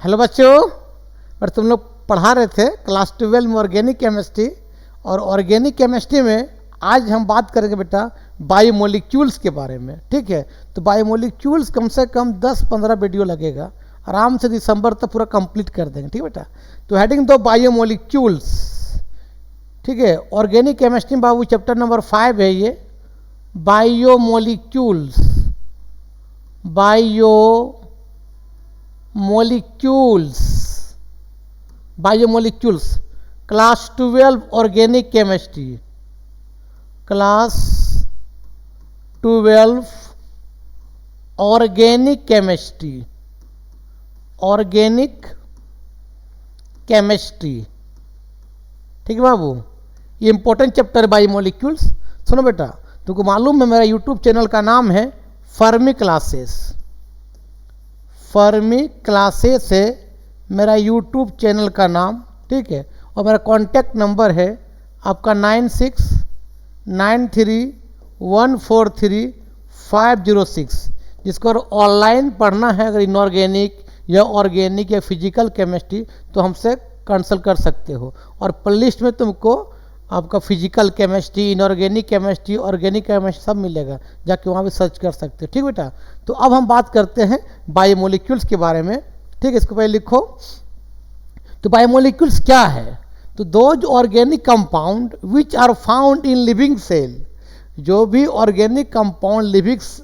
Hello बच्चों, पर तुम लोग पढ़ा रहे थे क्लास 12 में ऑर्गेनिक केमिस्ट्री। और ऑर्गेनिक केमिस्ट्री में आज हम बात करेंगे बेटा बायोमोलिक्यूल्स के बारे में। ठीक है, तो बायोमोलिक्यूल्स कम से कम 10-15 वीडियो लगेगा, आराम से दिसंबर तक पूरा कंप्लीट कर देंगे। ठीक है बेटा, तो हेडिंग दो बायोमोलिक्यूल्स। ठीक है, ऑर्गेनिक केमिस्ट्री में बाबू चैप्टर नंबर 5 है ये, biomolecules. Biomolecules class 12 organic chemistry, class 12 organic chemistry, organic chemistry. ठीक है बाबू, ये इंपॉर्टेंट चैप्टर है बायोमोलिक्यूल्स। सुनो बेटा, तुमको मालूम है मेरा यूट्यूब चैनल का नाम है फर्मी क्लासेस। फर्मी क्लासेस है मेरा यूट्यूब चैनल का नाम। ठीक है, और मेरा कॉन्टैक्ट नंबर है आपका 9693143506। जिसको ऑनलाइन पढ़ना है, अगर इनऑर्गेनिक या ऑर्गेनिक या फिजिकल केमिस्ट्री, तो हमसे कंसल्ट कर सकते हो। और प्लेलिस्ट में तुमको आपका physical chemistry, inorganic chemistry, organic chemistry सब मिलेगा, जाके वहाँ भी सर्च कर सकते हो। ठीक बेटा, तो अब हम बात करते हैं बायोमोलिक्यूल्स के बारे में। ठीक है, इसको पहले लिखो। तो बायोमोलिक्यूल्स क्या है? तो those organic compound which are found in living cell, जो भी ऑर्गेनिक कंपाउंड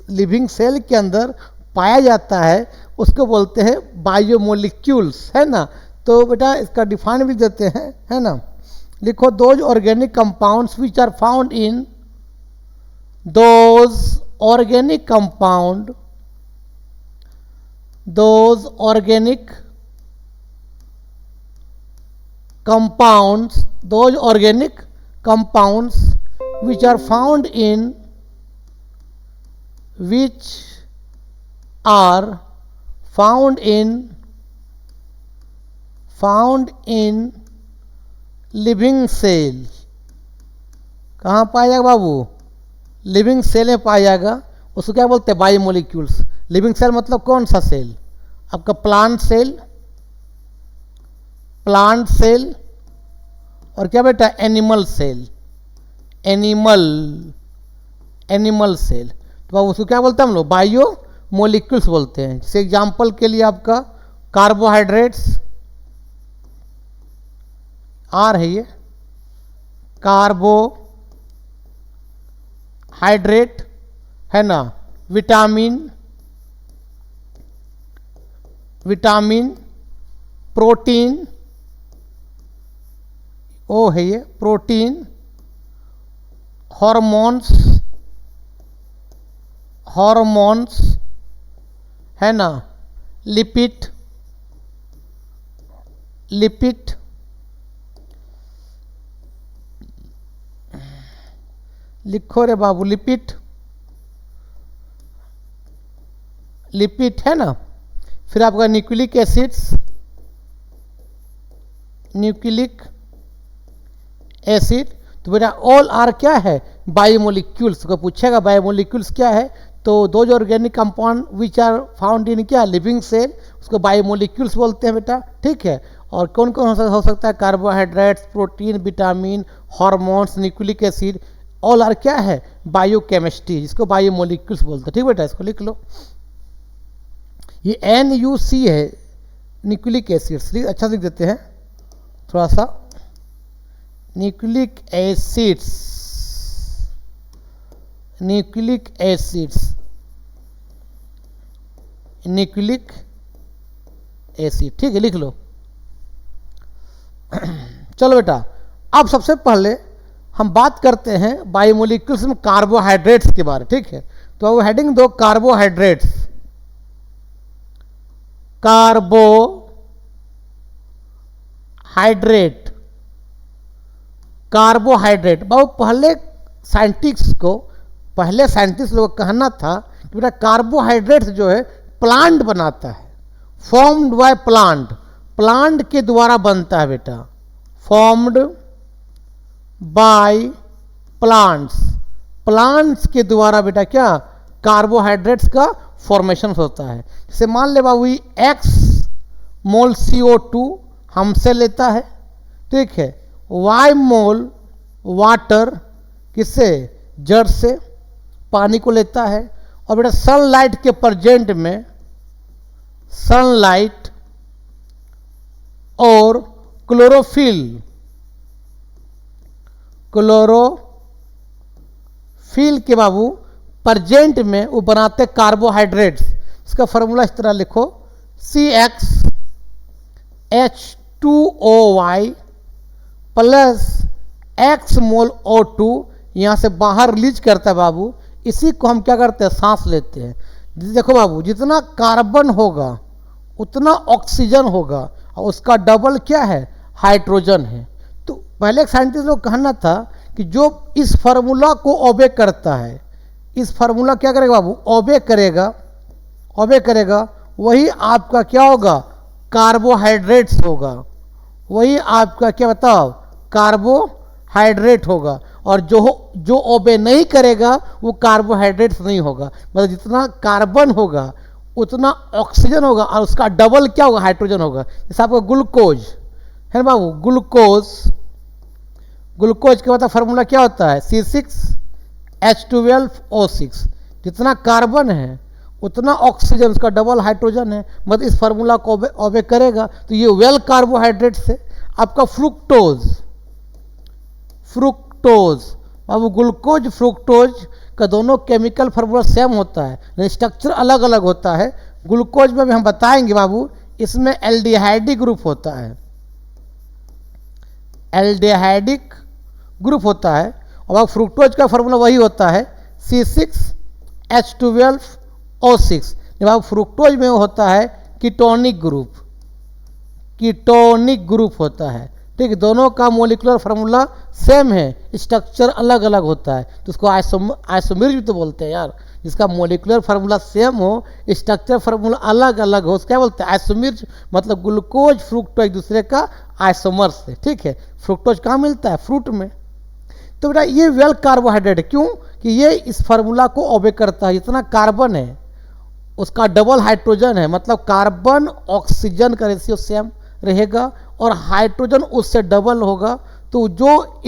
लिविंग सेल के अंदर पाया जाता है उसको बोलते हैं बायोमोलिक्यूल्स, है ना। तो बेटा इसका डिफाइन भी देते हैं, है ना। लिखो, those organic compounds which are found in, those organic compound, those organic compounds, those organic compounds which are found in living cell. कहाँ पाया जाएगा बाबू? लिविंग सेल में पाया जाएगा। उसको क्या बोलते हैं? बायोमोलिक्यूल्स। लिविंग सेल मतलब कौन सा सेल? आपका प्लांट सेल, प्लांट सेल, और क्या बेटा? Animal cell, animal cell. तो उसको क्या बोलते हैं हम लोग? बायोमोलिक्यूल्स बोलते हैं। जैसे एग्जांपल के लिए आपका कार्बोहाइड्रेट्स, आर है ये, कार्बोहाइड्रेट, है ना। विटामिन, प्रोटीन, ओ है ये प्रोटीन, हॉर्मोन्स, है ना। लिपिड, लिखो रे बाबू, लिपिड है ना। फिर आपका न्यूक्लिक एसिड। तो बेटा ऑल आर क्या है? बायोमोलिक्यूल्स। को पूछेगा बायोमोलिक्यूल्स क्या है, तो दो जो organic compound which are found in क्या? लिविंग सेल, उसको बायोमोलिक्यूल्स बोलते हैं बेटा। ठीक है, और कौन कौन हो सकता है? Carbohydrates, protein, vitamin, hormones, nucleic acid, all are क्या है? बायोकेमिस्ट्री, जिसको बायोमोलिक्यूल्स बोलते हैं। ठीक बेटा, इसको लिख लो। ये NuC है, न्यूक्लिक एसिड्स। अच्छा लिख देते हैं थोड़ा सा। Nucleic acid. ठीक है, लिख लो। चलो बेटा, अब सबसे पहले हम बात करते हैं बायोमोलिक्यूल्स में कार्बोहाइड्रेट्स के बारे। ठीक है, तो अब हेडिंग दो कार्बोहाइड्रेट्स। कार्बोहाइड्रेट बाबू, पहले साइंटिस्ट लोगों का कहना था कि बेटा कार्बोहाइड्रेट्स जो है प्लांट बनाता है, फॉर्म्ड बाय प्लांट के द्वारा बनता है बेटा, फॉर्म्ड बाय प्लांट्स के द्वारा बेटा क्या कार्बोहाइड्रेट्स का फॉर्मेशन होता है। जैसे मान ले बाबू एक्स मोल CO2 हमसे लेता है, ठीक है। Y मोल वाटर किससे, जड़ से, पानी को लेता है। और बेटा सनलाइट के प्रेजेंट में सनलाइट और क्लोरोफिल के बाबू प्रेजेंट में वो बनाते कार्बोहाइड्रेट्स। इसका फॉर्मूला इस तरह लिखो, CxH2OY प्लस X मोल O2, यहाँ से बाहर रिलीज करता है बाबू। इसी को हम क्या करते हैं, सांस लेते हैं। देखो बाबू, जितना कार्बन होगा उतना ऑक्सीजन होगा, और उसका डबल क्या है, हाइड्रोजन है। तो पहले एक साइंटिस्ट लोग कहना था कि जो इस फार्मूला को ओबे करता है, इस फार्मूला क्या करेगा बाबू, ओबे करेगा, वही आपका क्या होगा, कार्बोहाइड्रेट्स होगा। वही आपका क्या बताओ, कार्बोहाइड्रेट होगा। और जो ओबे नहीं करेगा वो कार्बोहाइड्रेट्स नहीं होगा। मतलब जितना कार्बन होगा उतना ऑक्सीजन होगा, और उसका डबल क्या होगा, हाइड्रोजन होगा। जैसे आपको ग्लूकोज है ना बाबू, ग्लूकोज का मतलब फार्मूला क्या होता है, C6H12O6। जितना कार्बन है उतना ऑक्सीजन, उसका डबल हाइड्रोजन है। मतलब इस फार्मूला को ओबे करेगा, तो ये वेल कार्बोहाइड्रेट्स है। आपका फ्रुक्टोज बाबू, ग्लूकोज फ्रुक्टोज का दोनों केमिकल फार्मूला सेम होता है, लेकिन स्ट्रक्चर अलग अलग होता है। ग्लूकोज में भी हम बताएंगे बाबू, इसमें एल्डिहाइडिक ग्रुप होता है, एल्डिहाइडिक ग्रुप होता है। और फ्रुक्टोज का फार्मूला वही होता है, C6H12O6। बाबू फ्रुक्टोज में होता है कीटोनिक ग्रुप होता है, ठीक है। दोनों का मोलिकुलर फार्मूला सेम है, स्ट्रक्चर अलग अलग होता है, तो उसको आइसोमेरिज्म तो बोलते हैं यार। जिसका मोलिकुलर फार्मूला सेम हो, स्ट्रक्चर फार्मूला अलग अलग हो, उसको क्या बोलते हैं, आइसोमेरिज्म। मतलब ग्लूकोज फ्रुक्टोज एक दूसरे का आइसोमर्स है, ठीक है। फ्रुक्टोज कहाँ मिलता है, फ्रूट में। तो बेटा ये वेल कार्बोहाइड्रेट है, क्यों कि ये इस फार्मूला को ओबे करता है। जितना कार्बन है उसका डबल हाइड्रोजन है, मतलब कार्बन ऑक्सीजन का रेशियो सेम रहेगा, और हाइड्रोजन उससे डबल होगा। तो जो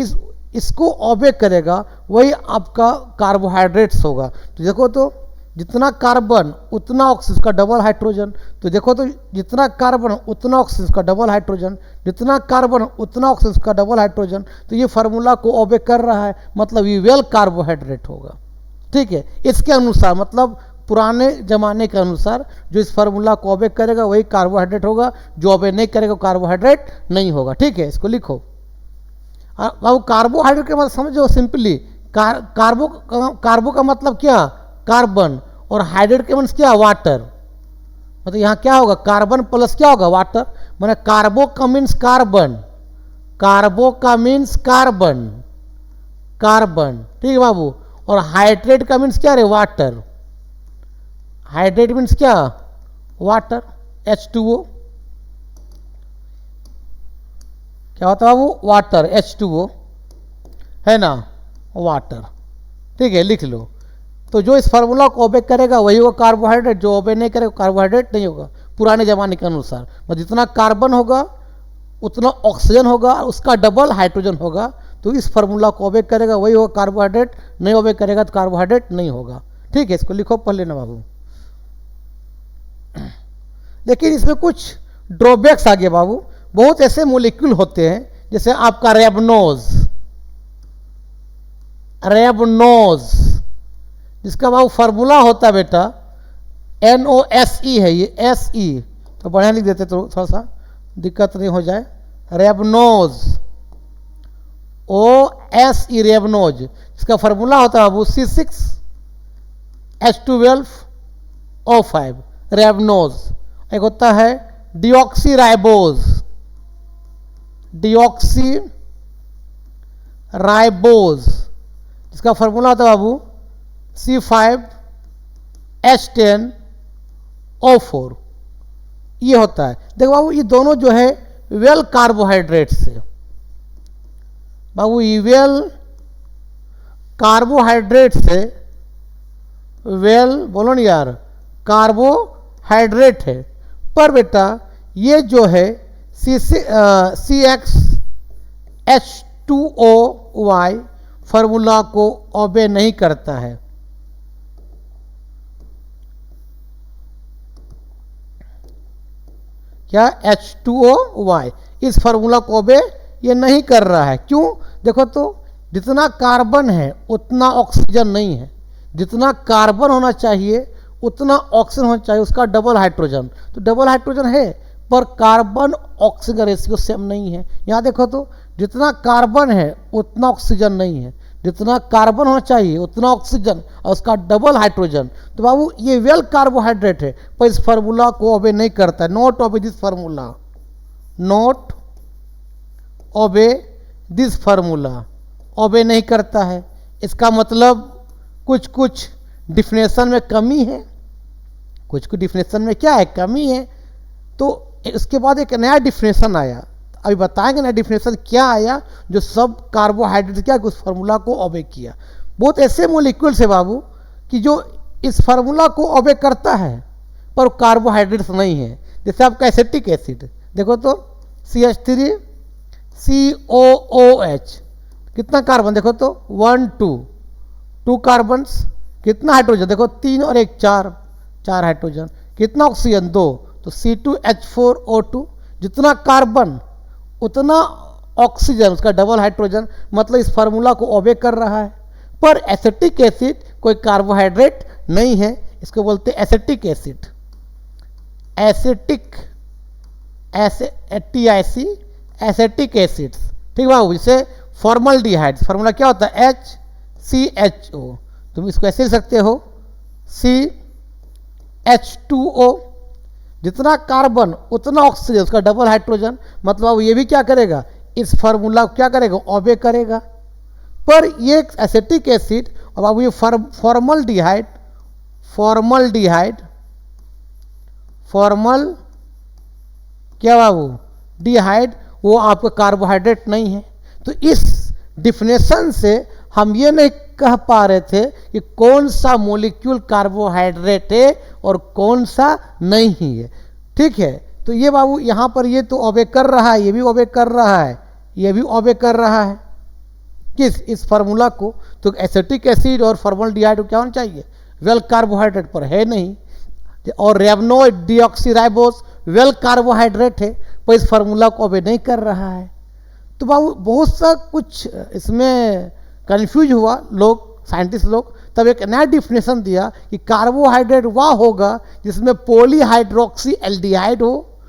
इसको ओबे करेगा वही आपका कार्बोहाइड्रेट्स होगा। तो देखो, तो जितना कार्बन उतना ऑक्सीजन का डबल हाइड्रोजन। तो देखो, तो जितना कार्बन उतना ऑक्सीजन का डबल हाइड्रोजन, जितना कार्बन उतना ऑक्सीजन का डबल हाइड्रोजन। तो ये फार्मूला को ओबे कर रहा है, मतलब ये वेल कार्बोहाइड्रेट होगा, ठीक है। इसके अनुसार, मतलब पुराने ज़माने के अनुसार जो इस फार्मूला को ओबे करेगा वही कार्बोहाइड्रेट होगा, जो ओबे नहीं करेगा कार्बोहाइड्रेट नहीं होगा, ठीक है। इसको लिखो बाबू। कार्बोहाइड्रेट का मतलब समझो सिंपली, कार्बो का मतलब क्या, कार्बन, और हाइड्रेट के मतलब क्या, वाटर। मतलब यहाँ क्या होगा, कार्बन प्लस क्या होगा, वाटर। माने कार्बो का मीन्स कार्बन, ठीक है बाबू। और हाइड्रेट का मीन्स क्या रे, वाटर। हाइड्रेट मीन्स क्या, वाटर, H2O। क्या होता है बाबू, वाटर, H2O है ना, वाटर, ठीक है, लिख लो। तो जो इस फार्मूला को ओबे करेगा वही होगा कार्बोहाइड्रेट, जो ओबे नहीं करेगा कार्बोहाइड्रेट नहीं होगा, पुराने ज़माने के अनुसार। मतलब जितना कार्बन होगा उतना ऑक्सीजन होगा, उसका डबल हाइड्रोजन होगा। तो इस फार्मूला को ओबे करेगा वही होगा कार्बोहाइड्रेट, नहीं ओबे करेगा तो कार्बोहाइड्रेट नहीं होगा, ठीक है। इसको लिखो, पढ़ लेना बाबू। लेकिन इसमें कुछ ड्रॉबैक्स आ गए बाबू। बहुत ऐसे मोलिक्यूल होते हैं, जैसे आपका रेबनोज, जिसका बाबू फार्मूला होता है बेटा NOSE है, ये SE, तो बढ़िया लिख देते तो थोड़ा सा दिक्कत नहीं हो जाए। रेबनोज, OSE, रेबनोज। इसका फार्मूला होता है बाबू C6H12O5, रेबनोज। एक होता है डिऑक्सीराइबोज, जिसका फार्मूला होता है बाबू C5H10O4, ये होता है। देखो बाबू, ये दोनों जो है वेल कार्बोहाइड्रेट्स है बाबू, ये वेल कार्बोहाइड्रेट से, वेल बोलो ना यार, कार्बोहाइड्रेट है। पर बेटा ये जो है CH2OY फार्मूला को ओबे नहीं करता है। क्या H2OY इस फार्मूला को ओबे ये नहीं कर रहा है। क्यों? देखो तो जितना कार्बन है उतना ऑक्सीजन नहीं है, जितना कार्बन होना चाहिए उतना ऑक्सीजन होना चाहिए, उसका डबल हाइड्रोजन। तो डबल हाइड्रोजन है पर कार्बन ऑक्सीजन रेशियो सेम नहीं है। यहाँ देखो तो जितना कार्बन है उतना ऑक्सीजन नहीं है, जितना कार्बन होना चाहिए उतना ऑक्सीजन और उसका डबल हाइड्रोजन। तो बाबू ये वेल कार्बोहाइड्रेट है पर इस फार्मूला को ओबे नहीं करता है। Not obey this formula, not obey this formula, obey नहीं करता है। इसका मतलब कुछ कुछ डिफिनेशन में कमी है, कुछ कुछ डिफिनेशन में क्या है, कमी है। तो इसके बाद एक नया डिफिनेशन आया, अभी बताएंगे नया डिफिनेशन क्या आया जो सब कार्बोहाइड्रेट क्या उस फार्मूला को ओबे किया। बहुत ऐसे मोलिक्यूल्स है बाबू कि जो इस फार्मूला को ओबे करता है पर कार्बोहाइड्रेट्स नहीं है। जैसे आपका एसिटिक एसिड देखो तो CH3COOH कितना कार्बन देखो तो 1 2 कार्बन्स, कितना हाइड्रोजन देखो 3 और 1 4 हाइड्रोजन, कितना ऑक्सीजन 2, तो C2H4O2 जितना कार्बन उतना ऑक्सीजन, उसका डबल हाइड्रोजन, मतलब इस फार्मूला को ओबे कर रहा है। पर एसिटिक एसिड कोई कार्बोहाइड्रेट नहीं है, इसको बोलते हैं acetic acid, acetic TIC acetic acids. ठीक बाबू, जैसे फॉर्मल्डिहाइड फार्मूला क्या होता है HCHO, तुम इसको ऐसे लिख सकते हो CH2O, जितना कार्बन उतना ऑक्सीजन, उसका डबल हाइड्रोजन, मतलब ये भी क्या करेगा इस फार्मूला को क्या करेगा ओबे करेगा। पर ये एसिटिक एसिड और बाबू ये फॉर्मल्डिहाइड क्या बाबू डिहाइड, वो आपका कार्बोहाइड्रेट नहीं है। तो इस डिफिनेशन से हम ये नहीं कह पा रहे थे कि कौन सा मॉलिक्यूल कार्बोहाइड्रेट है और कौन सा नहीं है। ठीक है, तो ये बाबू यहाँ पर ये तो ओबे कर रहा है, ये भी ओबे कर रहा है, ये भी ओबे कर रहा है किस इस फार्मूला को। तो एसिटिक एसिड और फॉर्मल्डिहाइड को क्या होना चाहिए वेल कार्बोहाइड्रेट, पर है नहीं। और रेवनोइड डीऑक्सीराइबोस वेल कार्बोहाइड्रेट है पर इस फार्मूला को ओबे नहीं कर रहा है। तो बाबू बहुत सा कुछ इसमें कंफ्यूज हुआ लोग, साइंटिस्ट लोग, तब एक नया डिफिनेशन दिया कि कार्बोहाइड्रेट वह होगा जिसमें पॉलीहाइड्रोक्सी एल्डिहाइड हो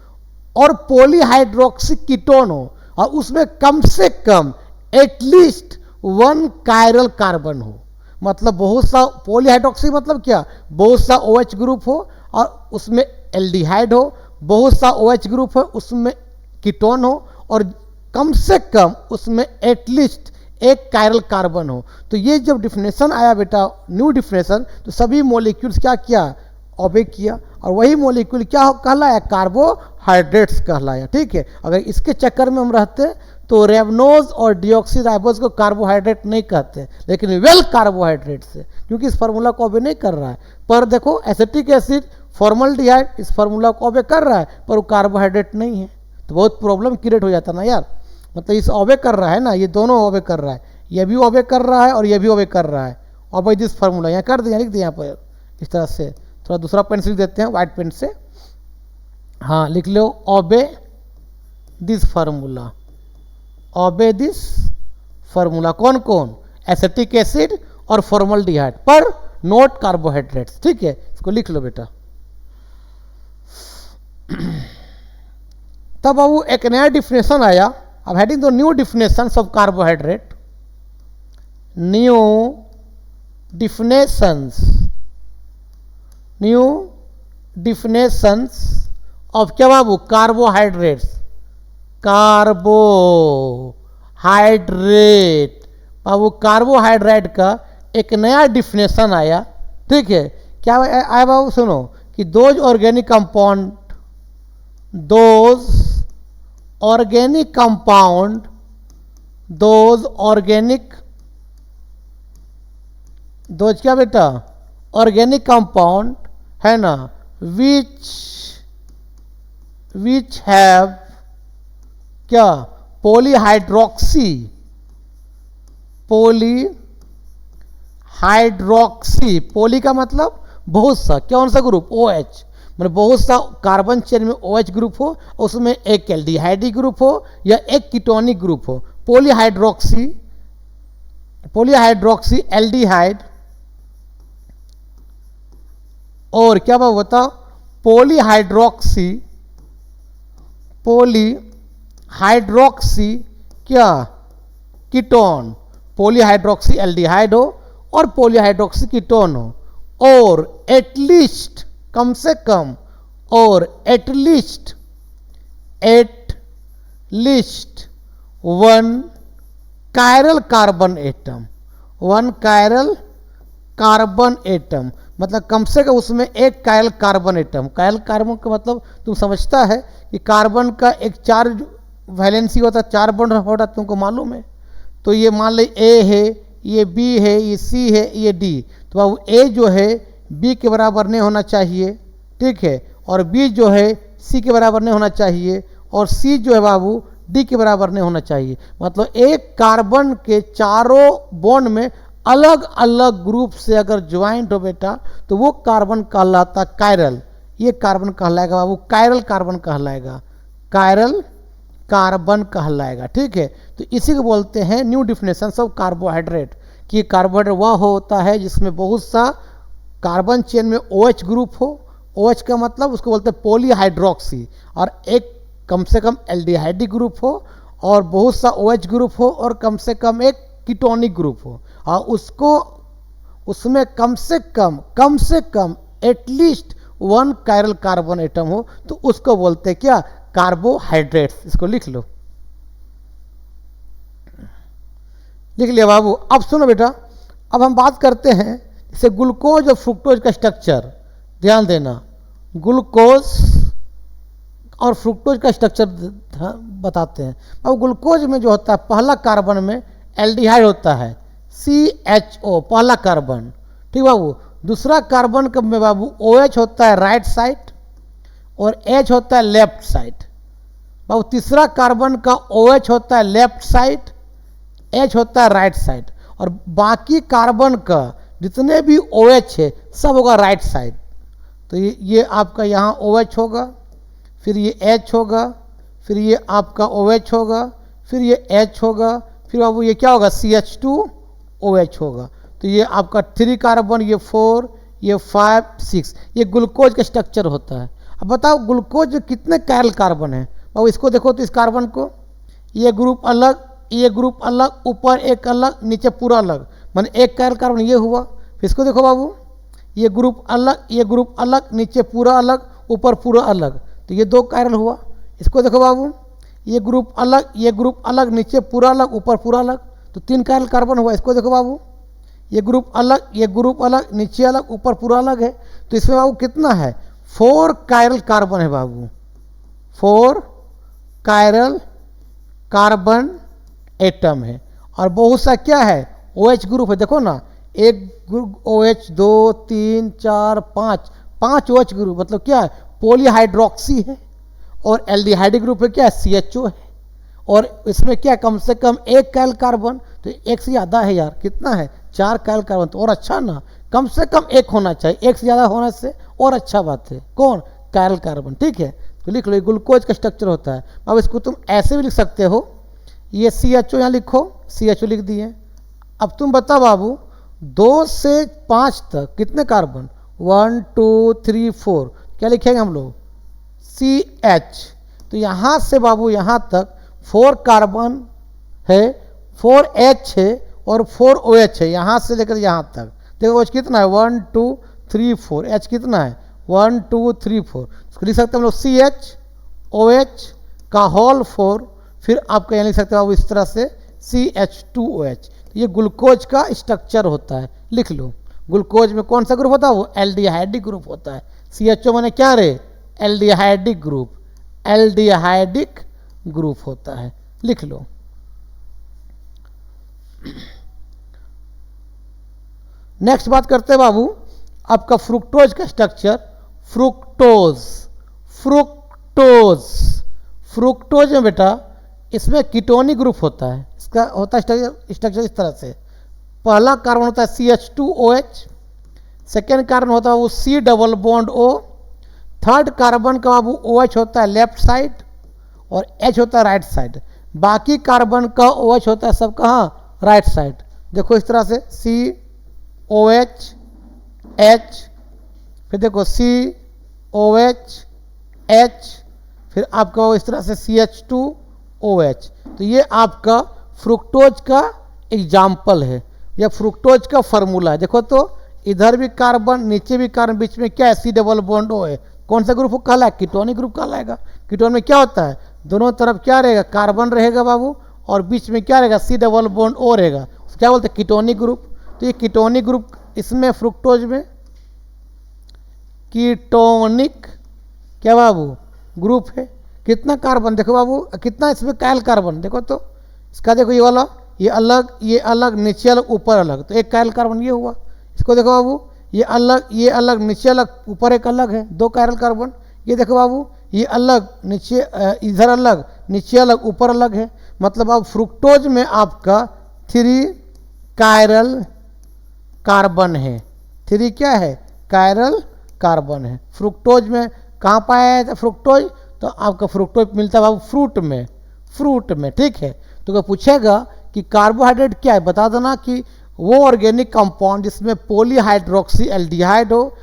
और पॉलीहाइड्रोक्सी कीटोन हो और उसमें कम से कम एटलीस्ट 1 कायरल कार्बन हो। मतलब बहुत सा पॉलीहाइड्रोक्सी मतलब क्या, बहुत सा OH ग्रुप हो और उसमें एल्डिहाइड हो, बहुत सा OH ग्रुप हो उसमें कीटोन हो और कम से कम उसमें एटलीस्ट 1 कायरल कार्बन हो। तो ये जब डिफिनेशन आया बेटा, न्यू डिफिनेशन, तो सभी मॉलिक्यूल्स क्या किया ओबे किया और वही मॉलिक्यूल क्या कहलाया कार्बोहाइड्रेट्स कहलाया। ठीक है, अगर इसके चक्कर में हम रहते तो रेवनोज और डीऑक्सीराइबोस को कार्बोहाइड्रेट नहीं कहते, लेकिन वेल कार्बोहाइड्रेट्स है क्योंकि इस फार्मूला को ओबे नहीं कर रहा है। पर देखो एसिटिक एसिड फॉर्मल्डिहाइड इस फार्मूला को ओबे कर रहा है पर वो कार्बोहाइड्रेट नहीं है, तो बहुत प्रॉब्लम क्रिएट हो जाता ना यार। मतलब इस ओबे कर रहा है ना, ये दोनों ओबे कर रहा है, ये भी ओबे कर रहा है और ये भी ओबे कर रहा है। ओबे दिस फार्मूला यहाँ कर दिया, लिख दिया यहाँ पर इस तरह से। थोड़ा दूसरा पेन से लिख देते हैं व्हाइट पेन से, हाँ लिख लो ओबे दिस फार्मूला, ओबे दिस फार्मूला। कौन कौन, एसिटिक एसिड और फॉर्मल्डिहाइड पर नॉट कार्बोहाइड्रेट्स। ठीक है, इसको लिख लो बेटा। तब बाबू एक नया डिफिनेशन आया, अब heading the new definitions of carbohydrate, new definitions of क्या बाबू कार्बोहाइड्रेट्स, कार्बोहाइड्रेट बाबू कार्बोहाइड्रेट का एक नया डिफिनेशन आया। ठीक है, क्या आया बाबू सुनो कि दोज ऑर्गेनिक कंपाउंड, दोज क्या बेटा ऑर्गेनिक कंपाउंड है ना, विच विच हैव क्या पॉलीहाइड्रोक्सी, पॉलीहाइड्रोक्सी, पॉली का मतलब बहुत सा, कौन सा ग्रुप OH, मतलब बहुत सा कार्बन चेन में OH ग्रुप हो, उसमें एक एल्डिहाइड ग्रुप हो या एक कीटोनिक ग्रुप हो, पॉलीहाइड्रोक्सी, पॉलीहाइड्रोक्सी एल्डिहाइड, और क्या बात बताओ पॉलीहाइड्रोक्सी, पॉलीहाइड्रोक्सी क्या कीटोन, पॉलीहाइड्रोक्सी एल्डिहाइड हो और पॉलीहाइड्रोक्सी कीटोन हो, और एटलीस्ट कम से कम, और at least one chiral carbon atom, one chiral carbon atom, मतलब कम से कम उसमें एक कायल कार्बन एटम, कायल कार्बन का मतलब तुम समझता है कि कार्बन का एक चार्ज वैलेंसी होता है, 4 बॉन्ड होता है, तुमको मालूम है। तो ये मान ली A है, ये B है, ये C है, ये D, तो बाबू A जो है B के बराबर नहीं होना चाहिए, ठीक है, और B जो है C के बराबर नहीं होना चाहिए, और C जो है बाबू D के बराबर नहीं होना चाहिए। मतलब एक कार्बन के चारों बॉन्ड में अलग अलग ग्रुप से अगर ज्वाइंट हो बेटा तो वो कार्बन कहलाता कायरल, ये कार्बन कहलाएगा बाबू कायरल कार्बन कहलाएगा, कायरल कार्बन कहलाएगा, ठीक है। तो इसी को बोलते हैं न्यू डिफिनेशन ऑफ कार्बोहाइड्रेट, कि कार्बोहाइड्रेट वह होता है जिसमें बहुत सा कार्बन चेन में OH ग्रुप हो, OH का मतलब उसको बोलते हैं पॉलीहाइड्रोक्सी, और एक कम से कम एल्डिहाइड ग्रुप हो, और बहुत सा OH ग्रुप हो, और कम से कम एक कीटोनिक ग्रुप हो, और उसको उसमें कम से कम एटलीस्ट 1 कायरल कार्बन एटम हो, तो उसको बोलते क्या कार्बोहाइड्रेट्स। इसको लिख लो, लिख लिया बाबू। अब सुनो बेटा, अब हम बात करते हैं जैसे ग्लूकोज और फ्रुक्टोज का स्ट्रक्चर, ध्यान देना, ग्लूकोज और फ्रुक्टोज का स्ट्रक्चर बताते हैं। अब ग्लूकोज में जो होता है पहला कार्बन में एल्डिहाइड होता है CHO, पहला कार्बन, ठीक बाबू। दूसरा कार्बन में बाबू OH होता है राइट साइड और H होता है लेफ्ट साइड बाबू। तीसरा कार्बन का OH होता है लेफ्ट साइड, H होता है राइट साइड, और बाकी कार्बन का जितने भी OH है सब होगा राइट साइड। तो ये आपका यहाँ OH होगा, फिर ये H होगा, फिर ये आपका OH होगा, फिर ये H होगा, फिर बाबू ये क्या होगा CH2OH होगा। तो ये आपका 3 कार्बन, ये 4, ये 5, 6, ये ग्लूकोज का स्ट्रक्चर होता है। अब बताओ ग्लूकोज कितने कायरल कार्बन है बाबू। इसको देखो तो इस कार्बन को, ये ग्रुप अलग, ये ग्रुप अलग, ऊपर एक अलग, नीचे पूरा अलग, माने एक कायरल कार्बन ये हुआ। फिर इसको देखो बाबू, ये ग्रुप अलग, ये ग्रुप अलग, नीचे पूरा अलग, ऊपर पूरा अलग, तो ये 2 कायरल हुआ। इसको देखो बाबू, ये ग्रुप अलग, ये ग्रुप अलग, नीचे पूरा अलग, ऊपर पूरा अलग, तो 3 कायरल कार्बन हुआ। इसको देखो बाबू, ये ग्रुप अलग, ये ग्रुप अलग, नीचे अलग, ऊपर पूरा अलग है, तो इसमें बाबू कितना है 4 कायरल कार्बन है बाबू, 4 कायरल कार्बन एटम है। और बहुत सा क्या है OH ग्रुप है, देखो ना, एक ग्रुप OH 2 3 4 5 OH ग्रुप, मतलब क्या है पॉलीहाइड्रोक्सी है, और एल्डिहाइड ग्रुप है क्या CHO है, और इसमें क्या कम से कम 1 कायल कार्बन, तो 1 से ज़्यादा है यार, कितना है 4 कायल कार्बन, तो और अच्छा ना, कम से कम 1 होना चाहिए, 1 से ज़्यादा होने से और अच्छा बात है, कौन कायल कार्बन, ठीक है। तो लिख लो, ये ग्लूकोज का स्ट्रक्चर होता है। अब इसको तुम ऐसे भी लिख सकते हो, ये CHO यहाँ लिखो, CHO लिख दिए। अब तुम बता बाबू 2 से 5 तक कितने कार्बन, 1 2 3 4, क्या लिखेंगे हम लोग CH। तो यहाँ से बाबू यहाँ तक 4 कार्बन है, 4 H है और 4 OH है, यहाँ से लेकर यहाँ तक। देखो OH कितना है 1 2 3 4, H कितना है 1 2 3 4, लिख सकते हैं हम लोग CH OH का होल 4, फिर आपका यहाँ लिख सकते हो इस तरह से CH2OH। ये ग्लूकोज का स्ट्रक्चर होता है, लिख लो। ग्लूकोज में कौन सा ग्रुप होता है, वो एल्डिहाइडिक ग्रुप होता है। CHO माने क्या रे, एल्डिहाइडिक ग्रुप, एल्डिहाइडिक ग्रुप होता है, लिख लो। नेक्स्ट बात करते हैं बाबू आपका फ्रुक्टोज का structure. Fructose, fructose fructose. Fructose में बेटा इसमें कीटोनिक ग्रुप होता है, इसका होता है स्ट्रक्चर इस तरह से। पहला कार्बन होता है CH2OH, सेकेंड कार्बन होता है वो C double bond O, third carbon का बाबू OH होता है लेफ्ट साइड और H होता है राइट साइड। बाकी कार्बन का OH होता है सब कहाँ, राइट साइड। देखो इस तरह से COH H, फिर देखो COH H, फिर आपका इस तरह से CH2OH। तो ये आपका फ्रुक्टोज का एग्जाम्पल है, यह फ्रुक्टोज का फॉर्मूला है। देखो तो इधर भी कार्बन, नीचे भी कार्बन, बीच में क्या है, C डबल बॉन्ड O है। कौन सा ग्रुप कहलाएगा, कीटोनिक ग्रुप कहलाएगा। कीटोन में क्या होता है, दोनों तरफ क्या रहेगा, कार्बन रहेगा बाबू, और बीच में क्या रहेगा, C डबल बॉन्ड O रहेगा, क्या बोलते हैं, कीटोनिक ग्रुप। तो ये कीटोनिक ग्रुप इसमें फ्रुक्टोज में कीटोनिक क्या बाबू ग्रुप है। कितना कार्बन देखो बाबू, कितना इसमें कायल कार्बन देखो तो, इसका देखो ये वाला, ये अलग, नीचे अलग, ऊपर अलग, तो एक कायल कार्बन ये हुआ। इसको देखो बाबू, ये अलग, नीचे अलग, ऊपर एक अलग है, दो कायल कार्बन। ये देखो बाबू, ये अलग, नीचे इधर अलग, नीचे अलग, ऊपर अलग है। मतलब अब फ्रुक्टोज में आपका 3 कायरल कार्बन है, 3 क्या है, कायरल कार्बन है। फ्रुक्टोज में कहाँ पाया है फ्रुक्टोज, तो आपका फ्रुक्टोज मिलता है बाबू फ्रूट में, ठीक है। तो क्या पूछेगा कि कार्बोहाइड्रेट क्या है, बता देना कि वो ऑर्गेनिक कंपाउंड जिसमें पॉलीहाइड्रोक्सी एल्डिहाइड हो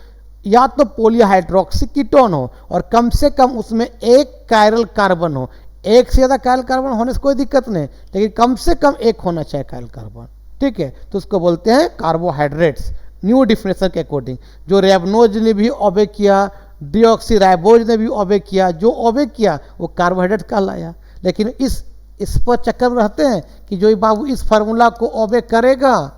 या तो पॉलीहाइड्रोक्सी कीटोन हो, और कम से कम उसमें एक कायरल कार्बन हो। एक से ज़्यादा कायल कार्बन होने से कोई दिक्कत नहीं, लेकिन कम से कम एक होना चाहिए कायल कार्बन, ठीक है। तो उसको बोलते हैं कार्बोहाइड्रेट्स, न्यू डिफिनेशन के अकॉर्डिंग। जो रैबनोज ने भी ऑबे किया, डीऑक्सीराइबोज ने भी ऑबे किया, जो ऑबे किया वो कार्बोहाइड्रेट कहलाया। लेकिन इस पर चक्कर में रहते हैं कि जो बाबू इस फार्मूला को ऑबे करेगा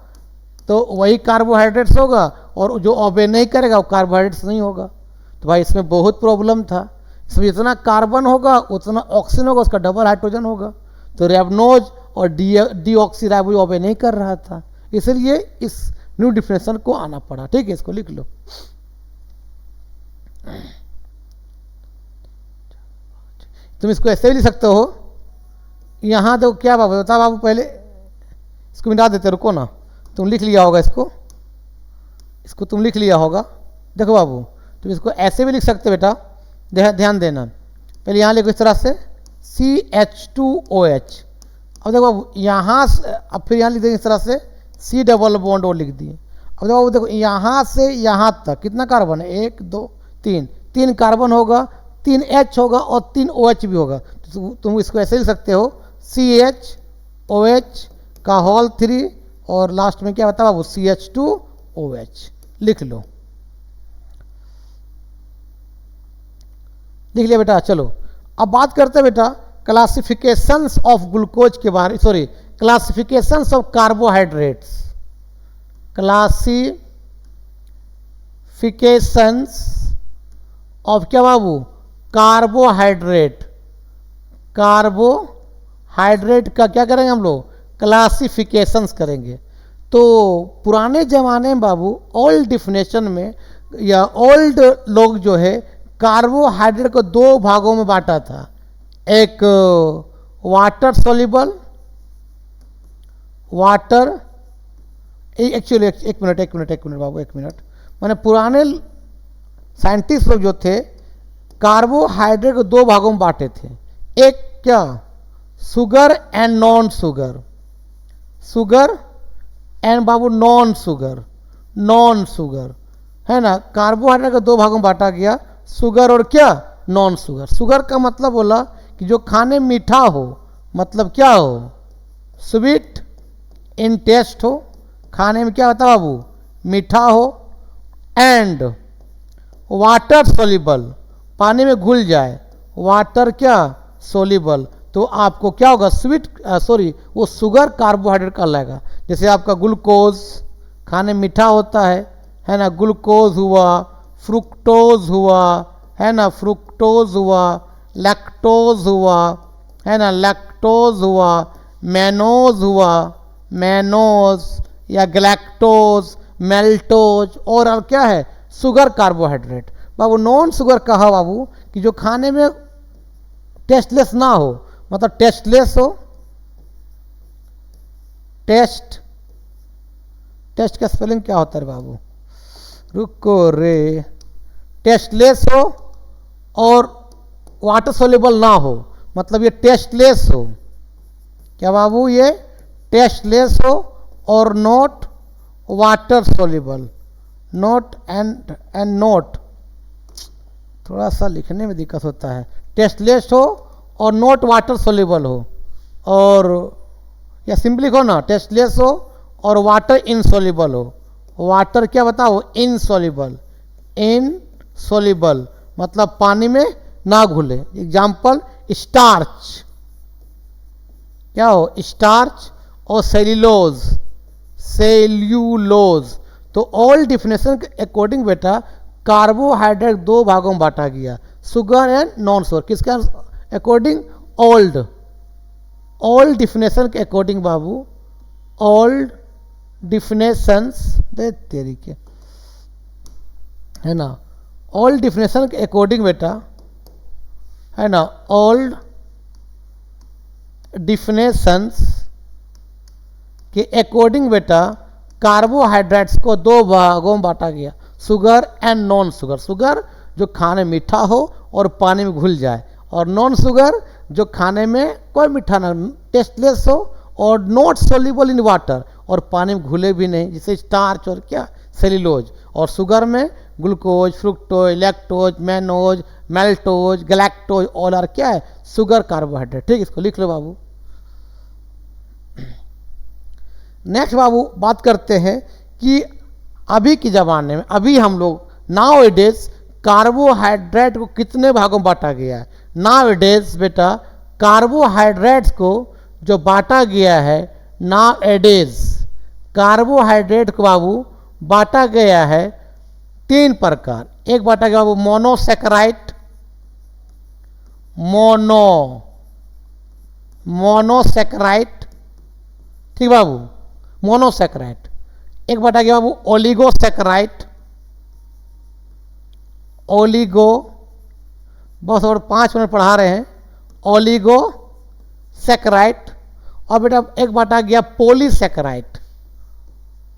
तो वही कार्बोहाइड्रेट्स होगा, और जो ऑबे नहीं करेगा वो कार्बोहाइड्रेट्स नहीं होगा। तो भाई इसमें बहुत प्रॉब्लम था। इसमें जितना कार्बन होगा उतना ऑक्सीजन होगा, उसका डबल हाइड्रोजन होगा। तो रैबनोज और डीऑक्सीराइबोज ऑबे नहीं कर रहा था, इसलिए इस न्यू डिफिनेशन को आना पड़ा, ठीक है। इसको लिख लो। तुम इसको ऐसे भी लिख सकते हो, यहाँ देखो क्या बाबू, बता बाबू, पहले इसको मिटा देते, रुको ना, तुम लिख लिया होगा इसको तुम लिख लिया होगा। देखो बाबू, तुम इसको ऐसे भी लिख सकते बेटा, ध्यान देना। पहले यहाँ लिखो इस तरह से CH2OH। अब देखो बाबू यहाँ से, अब फिर यहाँ लिख देंगे इस तरह से C डबल बॉन्ड O लिख दिए। अब देखो बाबू, देखो यहाँ से यहाँ तक कितना कार्बन है, 1 2 3 कार्बन होगा, 3 H होगा और 3 OH भी होगा। तो तुम इसको ऐसे लिख सकते हो CHOH का होल 3, और लास्ट में क्या बता बाबू, CH2OH लिख लो। लिख लिया बेटा। चलो अब बात करते हैं बेटा क्लासिफिकेशंस ऑफ ग्लूकोज के बारे, sorry, classifications of carbohydrates. Classifications of क्या बाबू, कार्बोहाइड्रेट। कार्बोहाइड्रेट का क्या करेंगे हम लोग, क्लासिफिकेशंस करेंगे। तो पुराने ज़माने में बाबू ओल्ड डिफिनेशन में या ओल्ड लोग जो है कार्बोहाइड्रेट को 2 भागों में बांटा था, एक वाटर सोल्यूबल, वाटर, एक्चुअली एक मिनट बाबू, एक मिनट, मैंने पुराने साइंटिस्ट लोग जो थे कार्बोहाइड्रेट को 2 भागों में बांटे थे। एक क्या, sugar and non sugar, sugar and Babu non sugar है ना। कार्बोहाइड्रेट को 2 भागों में बांटा गया, शुगर और क्या, नॉन शुगर। शुगर का मतलब बोला कि जो खाने मीठा हो, मतलब क्या हो, स्वीट इन टेस्ट हो, खाने में क्या होता है बाबू, मीठा हो, एंड वाटर सोल्यूबल, पानी में घुल जाए, वाटर क्या, सोल्यूबल। तो आपको क्या होगा, स्वीट, सॉरी, वो शुगर कार्बोहाइड्रेट कहलाएगा। जैसे आपका ग्लूकोज खाने मीठा होता है ना, ग्लूकोज हुआ, फ्रुक्टोज हुआ, है ना, फ्रुक्टोज हुआ, लैक्टोज हुआ, है ना, लैक्टोज हुआ, मैनोज हुआ, मैनोज या गैलेक्टोज, मेल्टोज, और क्या है, शुगर कार्बोहाइड्रेट। बाबू नॉन शुगर कहा बाबू कि जो खाने में टेस्टलेस ना हो, मतलब टेस्टलेस हो, टेस्ट का स्पेलिंग क्या होता है बाबू, रुको रे, टेस्टलेस हो और वाटर सोल्यूबल ना हो, मतलब ये टेस्टलेस हो, क्या बाबू, ये टेस्टलेस हो और not water soluble, not and not, थोड़ा सा लिखने में दिक्कत होता है, टेस्टलेस हो और नॉट वाटर सोल्यूबल हो, और या सिंपली लिखो ना, टेस्टलेस हो और वाटर इनसोल्यूबल हो, वाटर क्या बताओ, इनसोल्यूबल, इनसोल्यूबल मतलब पानी में ना घुले, एग्जाम्पल स्टार्च, क्या हो, स्टार्च और सेल्यूलोज, सेल्यूलोज, तो ऑल डिफिनेशन के अकॉर्डिंग बेटा कार्बोहाइड्रेट दो भागों में बांटा गया, शुगर एंड नॉन शुगर, किसके अकॉर्डिंग, ओल्ड, ऑल डिफिनेशन के अकॉर्डिंग बाबू, ओल्ड डिफिनेशंस दे तरीके है ना, ऑल डिफिनेशन के अकॉर्डिंग बेटा है ना, ओल्ड डिफिनेशंस के अकॉर्डिंग बेटा कार्बोहाइड्रेट्स को दो भागों में बांटा गया, sugar and non sugar, sugar जो खाने मीठा हो और पानी में घुल जाए, और नॉन शुगर जो खाने में कोई मीठा ना, टेस्टलेस हो और नॉट सोल्यूबल इन वाटर, और पानी में घुले भी नहीं, जैसे स्टार्च और क्या, सेल्यूलोज, और शुगर में glucose, fructose, lactose, mannose, maltose, galactose, all are क्या है, शुगर कार्बोहाइड्रेट, ठीक, इसको लिख लो बाबू। नेक्स्ट बाबू बात करते हैं कि अभी के ज़माने में, अभी हम लोग नाउ एडेज कार्बोहाइड्रेट को कितने भागों में बांटा गया है, नाउ एडेज बेटा कार्बोहाइड्रेट्स को जो बांटा गया है, नाउ एडेज कार्बोहाइड्रेट को बाबू बांटा गया है तीन प्रकार, एक बांटा गया बाबू मोनोसैकेराइड, मोनोसैकेराइड, ठीक बाबू, मोनोसैकेराइड, एक बांटा गया बाबू ओलिगोसैकेराइड, ओलिगो, बस और 5 मिनट पढ़ा रहे हैं, ओलिगोसैकेराइड, और बेटा एक बांटा गया पॉलीसैकेराइड,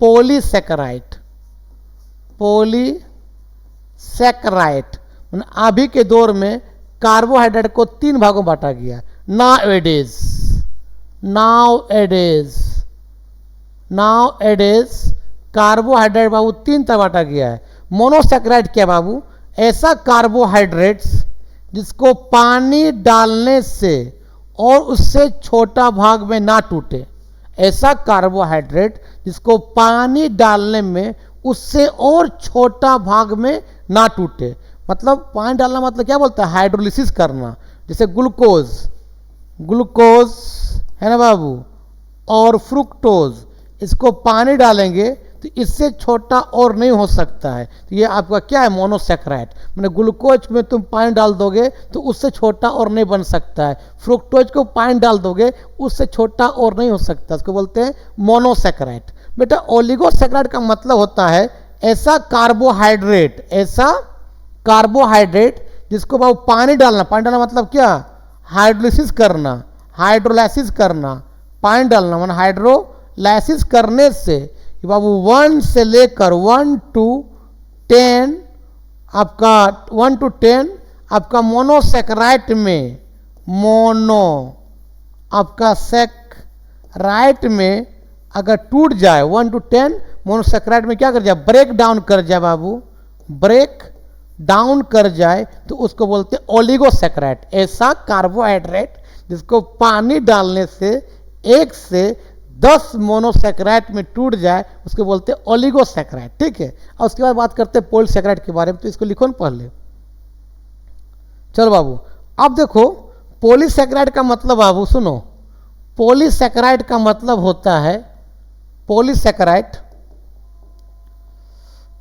पॉलीसैकेराइड, पॉलीसैकेराइड, अभी के दौर में कार्बोहाइड्रेट को 3 भागों में बांटा गया, नाउएडेज, नाउएडेज, नाउएडेज कार्बोहाइड्रेट बाबू 3 तरह बांटा गया है। मोनोसैकेराइड क्या बाबू, ऐसा कार्बोहाइड्रेट्स जिसको पानी डालने से और उससे छोटा भाग में ना टूटे, ऐसा कार्बोहाइड्रेट जिसको पानी डालने में उससे और छोटा भाग में ना टूटे, मतलब पानी डालना मतलब क्या बोलता है, हाइड्रोलिसिस करना, जैसे ग्लूकोज, ग्लूकोज है ना बाबू, और फ्रुक्टोज, इसको पानी डालेंगे तो इससे छोटा और नहीं हो सकता है, तो ये आपका क्या है, मोनोसैकेराइड, मैंने ग्लूकोज में तुम पानी डाल दोगे तो उससे छोटा और नहीं बन सकता है, फ्रुक्टोज को पानी डाल दोगे उससे छोटा और नहीं हो सकता, इसको बोलते हैं मोनोसैकेराइड। बेटा ओलिगोसैकेराइड का मतलब होता है ऐसा कार्बोहाइड्रेट, ऐसा कार्बोहाइड्रेट जिसको बाबू पानी डालना, पानी डालना मतलब क्या, हाइड्रोलिसिस करना, हाइड्रोलाइसिस करना, पानी डालना मतलब हाइड्रोलाइसिस करने से बाबू 1 से लेकर 1 to 10 आपका 1 to 10 आपका मोनोसैकेराइड में, मोनो आपका सैकेराइड में अगर टूट जाए 1 to 10 मोनोसैकेराइड में क्या कर जाए, ब्रेक डाउन कर जाए बाबू, ब्रेक डाउन कर जाए तो उसको बोलते हैं ओलिगोसैकेराइड, ऐसा कार्बोहाइड्रेट जिसको पानी डालने से 1 से 10 मोनोसैकेराइड में टूट जाए उसको बोलते हैं ओलिगोसैकेराइड, ठीक है। और उसके बाद बात करते हैं पॉलीसैकेराइड के बारे में, तो इसको लिखो ना पहले, चलो बाबू। अब देखो पॉलीसैकेराइड का मतलब बाबू सुनो, पॉलीसैकेराइड का मतलब होता है, पॉलीसैकेराइड,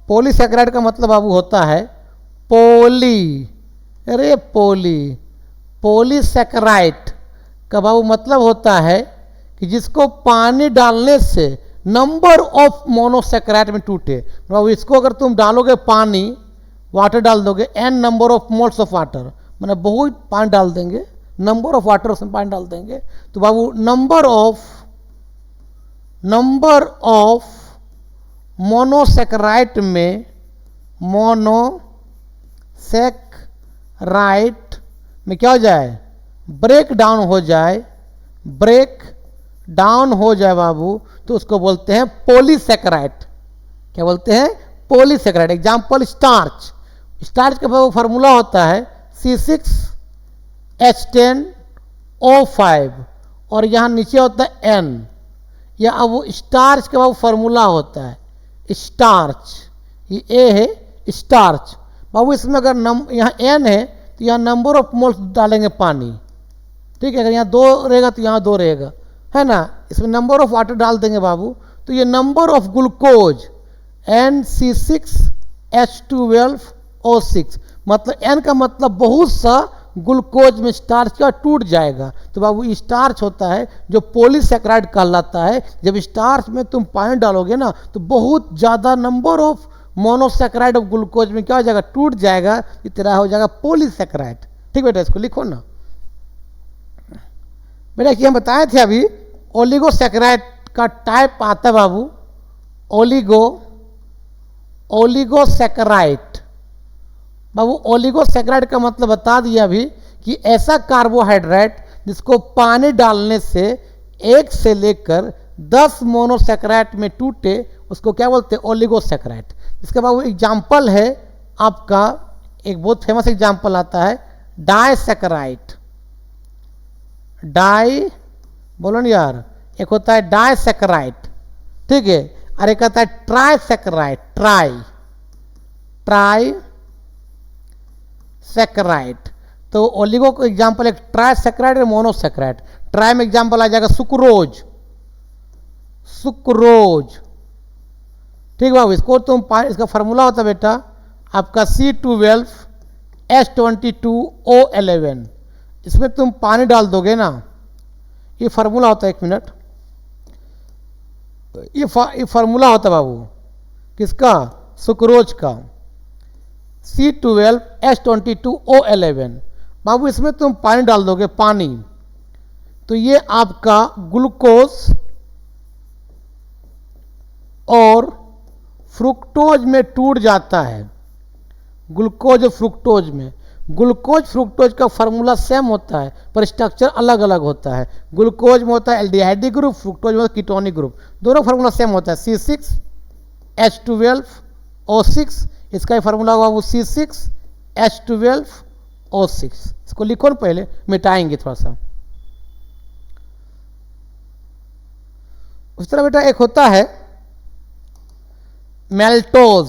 पॉलीसैकेराइड का मतलब बाबू होता है पोली, अरे पोली, पॉलीसैकेराइड का बाबू मतलब होता है कि जिसको पानी डालने से नंबर ऑफ मोनोसैकेराइड में टूटे, बाबू इसको अगर तुम डालोगे पानी, वाटर डाल दोगे n number of moles of water, मैंने बहुत पानी डाल देंगे, नंबर ऑफ वाटर उसमें पानी डाल देंगे तो बाबू नंबर ऑफ मोनोसेकेराइट में मोनोसेकेराइट में क्या हो जाए, ब्रेक डाउन हो जाए बाबू, तो उसको बोलते हैं पॉलीसेकेराइट। क्या बोलते हैं, पॉलीसेकेराइट। एग्जाम्पल स्टार्च का बाबू फार्मूला होता है C6H10O5 और यहाँ नीचे होता है N। या अब वो स्टार्च का बाबू फार्मूला होता है स्टार्च, ये ए है स्टार्च बाबू। इसमें अगर यहाँ N है तो यहाँ नंबर ऑफ मोल्स डालेंगे पानी, ठीक है। अगर यहाँ 2 रहेगा तो यहाँ 2 रहेगा, है ना। इसमें नंबर ऑफ वाटर डाल देंगे बाबू, तो ये नंबर ऑफ ग्लूकोज NC6H12O6, मतलब N का मतलब बहुत सा ग्लूकोज में स्टार्च का टूट जाएगा, तो बाबू स्टार्च होता है जो पॉलीसेकेराइड कहलाता है। जब स्टार्च में तुम पानी डालोगे ना तो बहुत ज़्यादा number of monosaccharide of glucose में क्या हो जाएगा, टूट जाएगा, ये तेरा हो जाएगा पॉलीसेकेराइड। ठीक बेटा, इसको लिखो ना बेटा। कि हम बताए थे अभी ओलिगोसेकेराइड का टाइप आता है बाबू, ओलिगोसेकेराइड बाबू। ओलिगोसेकेराइड का मतलब बता दिया अभी कि ऐसा कार्बोहाइड्रेट जिसको पानी डालने से 1 से लेकर 10 मोनोसेकेराइड में टूटे, उसको क्या बोलते हैं, ओलिगोसेकेराइड। इसका बाबू एग्जाम्पल है आपका, एक बहुत फेमस एग्जाम्पल आता है डाइसेकेराइड। बोलो ना यार, एक होता है डाइसेकेराइड, ठीक है, और एक आता है ट्राइसेकेराइड। ट्राइसेकेराइड तो ओलिगो को एग्जाम्पल एक ट्राइसेकेराइड और मोनोसेकेराइड। ट्राई में एग्जाम्पल आ जाएगा सुक्रोज, ठीक बाबू। इसको तुम इसका फार्मूला होता है बेटा आपका C12H22O11। इसमें तुम पानी डाल दोगे ना, ये फार्मूला होता है, 1 मिनट, ये फार्मूला होता है बाबू किसका, सुक्रोज का, C12H22O11 बाबू। इसमें तुम पानी डाल दोगे, पानी, तो ये आपका ग्लूकोज और फ्रुक्टोज में टूट जाता है। ग्लूकोज और फ्रुक्टोज में, ग्लूकोज फ्रुक्टोज का फार्मूला सेम होता है पर स्ट्रक्चर अलग अलग होता है। ग्लूकोज में होता है एल्डिहाइड ग्रुप, फ्रुक्टोज में होता है कीटोनिक ग्रुप, दोनों फार्मूला सेम होता है C6H12O6। इसका ही फार्मूला हुआ वो C6H12O6। इसको लिखो ना, पहले मिटाएंगे थोड़ा सा। उस तरह बेटा एक होता है मेल्टोज।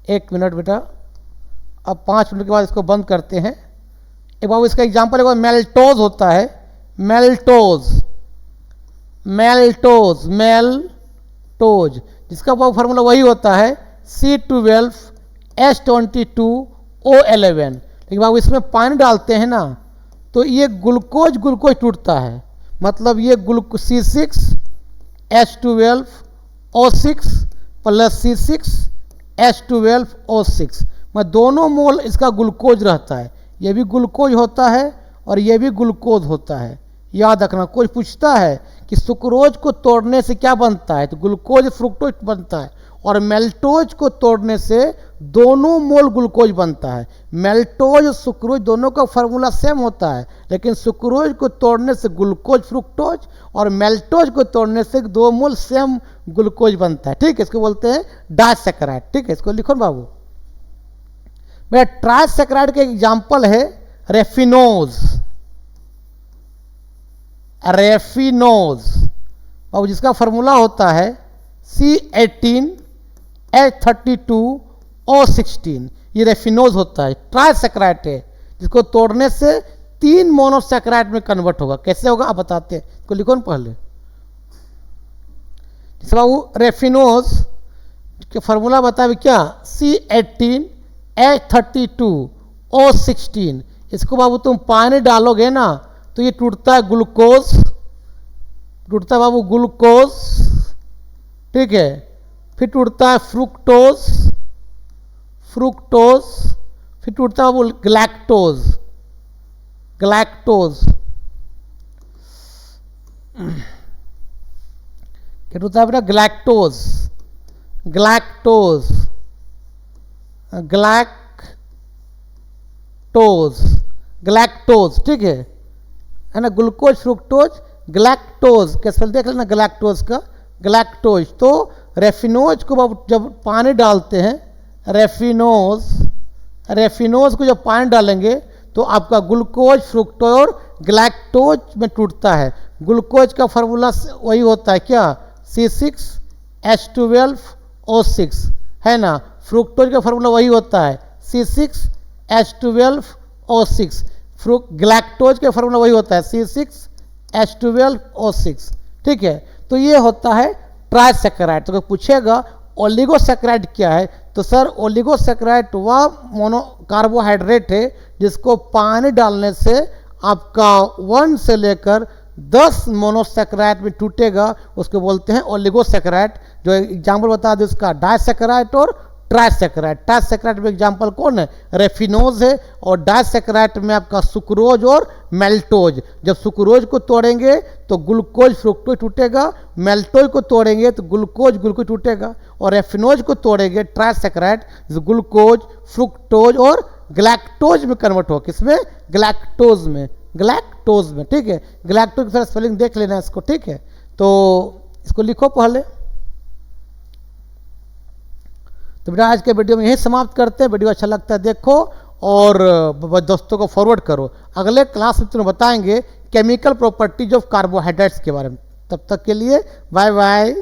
1 मिनट बेटा, अब 5 मिनट के बाद इसको बंद करते हैं। एक बाबू इसका एग्जाम्पल एक मेल्टोज होता है, मेल्टोज जिसका बाबू फार्मूला वही होता है C12H22O11। लेकिन बाबू इसमें पानी डालते हैं ना तो ये ग्लूकोज टूटता है, मतलब ये C6H12O6 प्लस C6H12O6 में दोनों मोल इसका ग्लूकोज रहता है। ये भी ग्लूकोज होता है और ये भी ग्लूकोज होता है। याद रखना, कोई पूछता है कि सुक्रोज को तोड़ने से क्या बनता है, तो ग्लूकोज फ्रुक्टोज बनता है, और मेल्टोज को तोड़ने से दोनों मोल ग्लूकोज बनता है। मेल्टोज और सुक्रोज दोनों का फार्मूला सेम होता है, लेकिन सुक्रोज को तोड़ने से ग्लूकोज फ्रुक्टोज और मेल्टोज को तोड़ने से 2 मोल सेम ग्लूकोज बनता है। ठीक है, इसको बोलते हैं डाइसेकेराइड। ठीक है, इसको लिखो बाबू। मेरा ट्राइसेकेराइड का एग्जाम्पल है रेफिनोज बाबू, जिसका फार्मूला होता है C18H32O16। ये रेफिनोज होता है, ट्राइसेकेराइड है, जिसको तोड़ने से 3 मोनोसेकेराइड में कन्वर्ट होगा। कैसे होगा आप बताते हैं, इसको लिखो ना पहले। जिसका बाबू रेफिनोज के फार्मूला बताए क्या, C18H32O16। इसको बाबू तुम पानी डालोगे ना तो ये टूटता है ग्लूकोज, टूटता है बाबू ग्लूकोज, ठीक है। फिर टूटता है फ्रुक्टोज, फिर टूटता है वो ग्लैक्टोज, ग्लैक्टोज क्या टूटता है बेटा? ग्लैक्टोज, ग्लैक्टोज, ग्लैक्टोज, ग्लैक्टोज, ठीक है ना? ग्लूकोज, फ्रुक्टोज, ग्लैक्टोज, कैसे देख लेना ग्लैक्टोज का, ग्लैक्टोज। तो रेफिनोज को जब पानी डालते हैं, रेफिनोज, रेफिनोज को जब पानी डालेंगे तो आपका ग्लूकोज, फ्रुक्टोज और ग्लैक्टोज में टूटता है। ग्लूकोज का फार्मूला वही होता है क्या? C6H12O6, है ना? फ्रुक्टोज का फार्मूला वही होता है C6H12O6। ग्लैक्टोज का फार्मूला वही होता है C6H12O6, ठीक है? तो ये होता है ट्राइसैकेराइड। तो पूछेगा ओलिगोसैकेराइड क्या है, तो सर ओलिगोसैकेराइड वह मोनो कार्बोहाइड्रेट है जिसको पानी डालने से आपका 1 से लेकर 10 मोनोसैकेराइड में टूटेगा, उसको बोलते हैं ओलिगोसैकेराइड। जो एग्जाम्पल बता दें उसका, डाइसैकेराइड और ट्राइसैकेराइड। ट्राइसैकेराइड में एग्जाम्पल कौन है? रेफिनोज है। और डाइसैकेराइड में आपका सुक्रोज और मेल्टोज। जब सुक्रोज को तोड़ेंगे तो ग्लूकोज, फ्रुक्टोज टूटेगा, मेल्टोज को तोड़ेंगे तो ग्लूकोज, ग्लूकोज टूटेगा, और रेफिनोज को तोड़ेंगे ट्राइसैकेराइड, ग्लूकोज, फ्रुक्टोज और ग्लैक्टोज में कन्वर्ट हो। किसमें? ग्लैक्टोज में, ग्लैक्टोज में, ठीक है? ग्लैक्टोज का स्पेलिंग देख लेना इसको, ठीक है? तो इसको लिखो पहले। तो बेटा आज के वीडियो में यही समाप्त करते हैं। वीडियो अच्छा लगता है देखो और दोस्तों को फॉरवर्ड करो। अगले क्लास में तुम्हें बताएंगे केमिकल प्रॉपर्टीज ऑफ कार्बोहाइड्रेट्स के बारे में। तब तक के लिए बाय बाय।